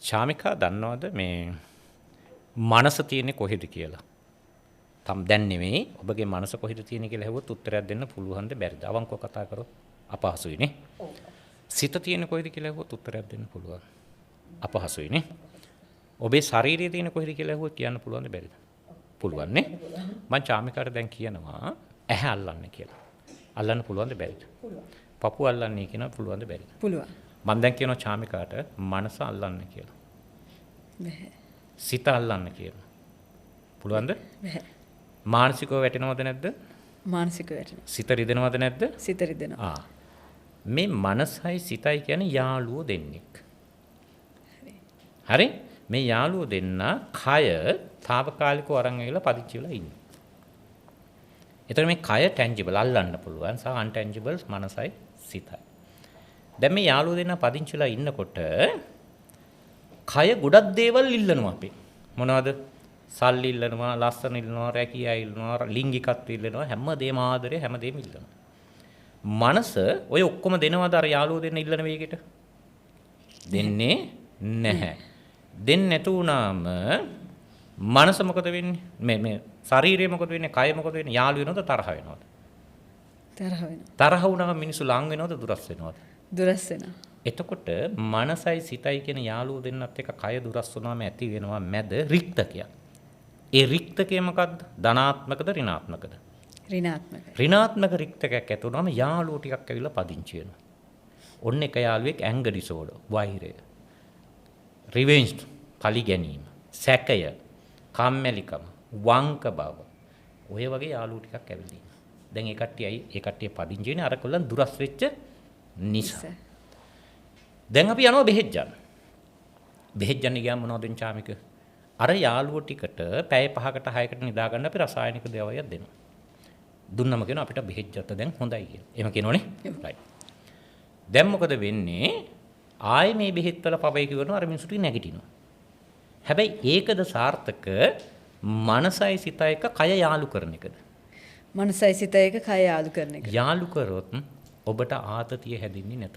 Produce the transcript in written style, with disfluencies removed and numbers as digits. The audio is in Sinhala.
ශාමිකා දන්නවද මේ මනස තියෙන්නේ කොහෙද කියලා? තම් දැන් නෙමෙයි ඔබගේ මනස කොහෙද තියෙන්නේ කියලා හෙව්වොත් උත්තරයක් දෙන්න පුළුවන්ද බැරිද? අවංකව කතා කරොත් අපහසුයි නේ. සිත තියෙන්නේ කොහෙද කියලා හෙව්වොත් උත්තරයක් දෙන්න පුළුවන්. අපහසුයි නේ. ඔබේ ශරීරය තියෙන්නේ කොහෙද කියලා හෙව්වොත් කියන්න පුළුවන්ද බැරිද? පුළුවන් නේ. මං ශාමිකාට දැන් කියනවා ඇහැ අල්ලන්න කියලා. අල්ලන්න පුළුවන්ද බැරිද? පුළුවන්. පපුව අල්ලන්නේ කියනවා පුළුවන්ද බැරිද? පුළුවන්. මම දැන් කියනවා ශාමිකාට මනස අල්ලන්න කියලා. බැහැ. සිත අල්ලන්න කියලා. පුළුවන්ද? බැහැ. මානසිකව වැටෙනවද නැද්ද? මානසිකව වැටෙනවා. සිත රිදෙනවද නැද්ද? සිත රිදෙනවා. මේ මනසයි සිතයි කියන්නේ යාළුවෝ දෙන්නෙක්. හරි. මේ යාළුවෝ දෙන්න කය తాවකාලිකව අරන් ඇවිල්ලා පදිච්චි වෙලා ඉන්නේ. එතකොට මේ කය ටැන්ජිබල් අල්ලන්න පුළුවන් සහ අන්ටැන්ජිබල් මනසයි සිතයි. දැන් මේ යාළුවෝ දෙන්න පදිංචිලා ඉන්නකොට කය ගොඩක් දේවල් ඉල්ලනවා අපි. මොනවද? සල්ලි ඉල්ලනවා, ලස්සන ඉල්ලනවා, රැකියා ඉල්ලනවා, ලිංගිකත්වය ඉල්ලනවා, හැමදේම ආදරේ හැමදේම ඉල්ලනවා. මනස ඔය ඔක්කොම දෙනවද අර යාළුවෝ දෙන්න ඉල්ලන වේගෙට? දෙන්නේ නැහැ. දෙන්නේ නැතු වුණාම මනස මොකද වෙන්නේ? මේ ශරීරය මොකද වෙන්නේ? කය මොකද වෙන්නේ? යාළු වෙනවද තරහ වෙනවද? තරහ වෙනවා. තරහ වුණාම මිනිස්සු ලං වෙනවද දුරස් වෙනවද? දුරස් වෙනවා. එතකොට මනසයි සිතයි කියන යාළුවෝ දෙන්නත් එක කය දුරස් වුණාම ඇති වෙනවා මැද රික්තකයක්. ඒ රික්තකය මොකද්ද? ධනාත්මකද ඍණාත්මකද? ඍණාත්මකයි. ඍණාත්මක රික්තකයක් ඇති වුණාම යාළුවෝ ටිකක් ඇවිල්ලා පදිංචි වෙනවා. ඔන්න එක යාළුවෙක් ඇංගර් ඩිසෝඩර්, වෛරය, රිවෙන්ජ්, පලි ගැනීම, සැකය, කම්මැලිකම, වංක බව. ඔය වගේ යාළුවෝ ටිකක් ඇවිල්ලා ඉන්නවා. දැන් ඒ කට්ටිය පදිංචි වෙන්නේ අර කොල්ලන් දුරස් වෙච්ච නිසා. දැන් අපි යනවා බෙහෙත් ගන්න. බෙහෙත් ගන්න ගියාම මොනවද වෙන්නේ චාමික? අර යාළුවෝ ටිකට පැය 5කට 6කට නිදා ගන්න අපි රසායනික දේවල්යක් දෙනවා. දුන්නම කියන අපිට බෙහෙත් ගත්ත දැන් හොඳයි කියලා. එහෙම කියනෝනේ. රයිට්. දැන් මොකද වෙන්නේ? ආයේ මේ බෙහෙත් වල පවයි කියනවා අර මිනිසුට නැගිටිනවා. හැබැයි ඒකද සාර්ථක මනසයි සිතයි එක කය යාලු කරන එකද? මනසයි සිතයි එක කය යාලු කරන එක. යාලු කරොත් ඔබට ආතතිය හැදෙන්නේ නැත.